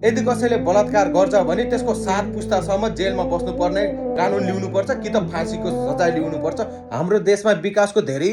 यदि कसैले बलात्कार गर्छ भने त्यसको 7 पुस्तासम्म जेलमा बस्नुपर्ने कानुन ल्याउनुपर्छ कि त फाँसीको सजाय ल्याउनुपर्छ। हाम्रो देशमा विकासको धेरै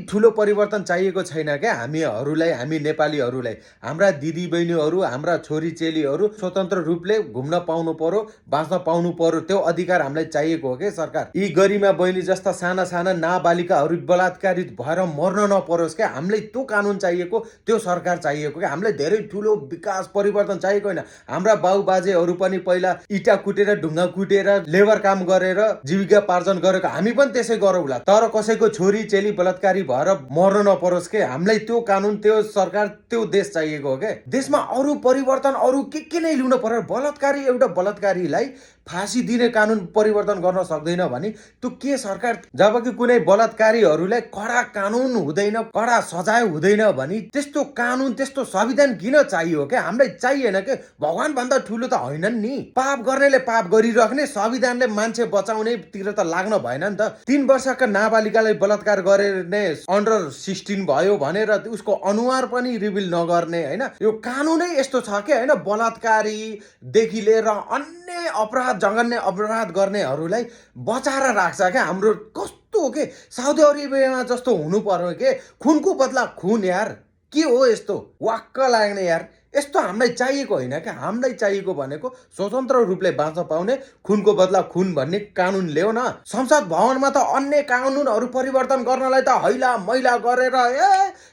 ठुलो परिवर्तन चाहिएको छैन क्या हामी नेपालीहरूलाई। हाम्रा दिदीबहिनीहरू, हाम्रा छोरीचेलीहरू स्वतन्त्र रूपले घुम्न पाउनु पर्यो, बाँच्न पाउनु पर्यो। त्यो अधिकार हामीलाई चाहिएको हो के सरकार। यी गरिमा बहिनी जस्ता साना साना नाबालिकाहरू बलात्कारित भएर मर्न नपरोस् क्या। हामीलाई त्यो कानुन चाहिएको, त्यो सरकार चाहिएको क्या। हामीलाई धेरै ठुलो विकास परिवर्तन चाहिएको होइन। हाम्रा बाबुबाजेहरू पनि पहिला इटा कुटेर ढुङ्गा कुटेर लेबर काम गरेर जीविका पार्जन गरेको, हामी पनि त्यसै गरौँला। तर कसैको छोरी चेली बलात्कारी भएर मर्न नपरोस् के। हामीलाई त्यो कानुन, त्यो सरकार, त्यो देश चाहिएको हो के। देशमा अरू परिवर्तन अरू के नै ल्याउनु पर्यो। बलात्कारी एउटा बलात्कारीलाई फाँसी दिने कानुन परिवर्तन गर्न सक्दैन भने त्यो के सरकार। जबकि कुनै बलात्कारीहरूलाई कडा कानुन हुँदैन, कडा सजाय हुँदैन भने त्यस्तो कानुन, त्यस्तो संविधान किन चाहियो क्या। हामीलाई चाहिएन के। भगवान भन्दा ठुलो त होइनन् नि। पाप गर्नेले पाप गरिराख्ने, संविधानले मान्छे बचाउनेतिर त लाग्न भएन नि त। 3 वर्षका नाबालिकालाई बलात्कार गर्ने अन्डर 16 भयो भनेर उसको अनुहार पनि रिभिल नगर्ने होइन। यो कानुनै यस्तो छ के होइन। बलात्कारीदेखि लिएर अन्य अपराध, जघन्य अपराध गर्नेहरूलाई बचाएर राख्छ क्या। हाम्रो कस्तो हो के, साउदी अरेबियामा जस्तो हुनु पर्यो के। खुनको बदला खुन यार, के हो यस्तो, वाक्क लाग्ने यार। यस्तो हामीलाई चाहिएको होइन क्या। हामीलाई चाहिएको भनेको स्वतन्त्र रूपले बाँच्न पाउने, खुनको बदला खुन भन्ने कानुन ल्याउ न। संसद भवनमा त अन्य कानुनहरू परिवर्तन गर्नलाई त हैला मैला गरेर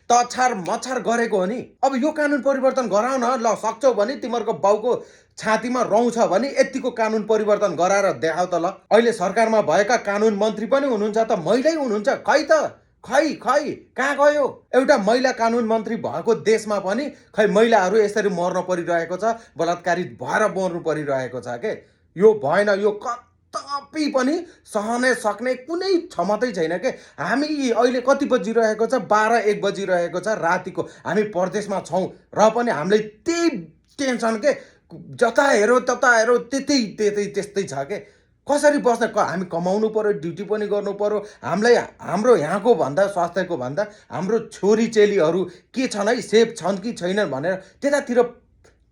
तछार मछार गरेको हो नि। अब यो कानुन परिवर्तन गराउन ल सक्छौ भने तिमीहरूको बाउको छातीमा रौँ छ भने यतिको कानुन परिवर्तन गराएर देखाउ त ल। अहिले सरकारमा भएका कानुन मन्त्री पनि हुनुहुन्छ त महिलै हुनुहुन्छ। खै त, खै कहाँ गयो। एउटा महिला कानुन मन्त्री भएको देशमा पनि खै महिलाहरू यसरी मर्न परिरहेको छ, बलात्कारित भएर मर्नु परिरहेको छ के। यो भएन। यो कतपि पनि सहन सक्ने कुनै क्षमतै छैन के। हामी अहिले कति बजिरहेको छ, 12-1 बजिरहेको छ रातिको। हामी परदेशमा छौँ र पनि हामीलाई त्यही टेन्सन के। जता हेऱ्यो त्यस्तै छ के। कसरी बस्ने, हामी कमाउनु पर्यो, ड्युटी पनि गर्नु पर्यो। हामीलाई हाम्रो यहाँको भन्दा, स्वास्थ्यको भन्दा हाम्रो छोरी चेलीहरू के छन् है, सेफ छन् कि छैनन् भनेर त्यतातिर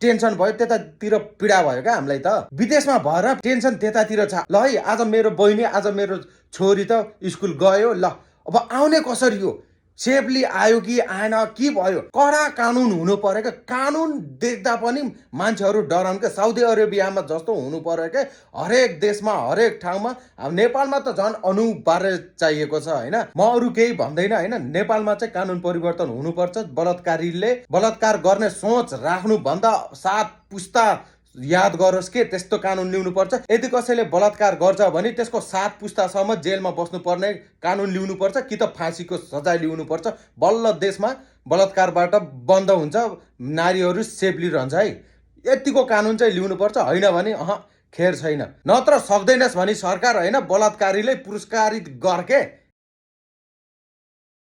टेन्सन भयो, त्यतातिर पीडा भयो क्या हामीलाई त। विदेशमा भएर टेन्सन त्यतातिर छ। ल है, आज मेरो बहिनी, आज मेरो छोरी त स्कुल गयो, ल अब आउने कसरी हो, सेफली आयो कि आएन, के भयो। कडा कानुन हुनु पर्यो क्या। कानुन देख्दा पनि मान्छेहरू डराउन् क्या। साउदी अरेबियामा जस्तो हुनु पर्यो क्या। हरेक देशमा, हरेक ठाउँमा। अब नेपालमा त झन् अनिवार्य चाहिएको छ होइन। म अरू केही भन्दैन होइन। नेपालमा चाहिँ कानुन परिवर्तन हुनुपर्छ। बलात्कारीले बलात्कार गर्ने सोच राख्नुभन्दा 7 पुस्ता याद गरोस् के, त्यस्तो कानुन ल्याउनुपर्छ। यदि कसैले बलात्कार गर्छ भने त्यसको 7 पुस्तासम्म जेलमा बस्नुपर्ने कानुन ल्याउनुपर्छ कि त फाँसीको सजाय ल्याउनुपर्छ। बल्ल देशमा बलात्कारबाट बन्द हुन्छ, नारीहरू सेफली रहन्छ है। यतिको कानुन चाहिँ ल्याउनुपर्छ। होइन भने खेर छैन। नत्र सक्दैनस् भने सरकार होइन बलात्कारीलाई पुरस्कारित गर्के।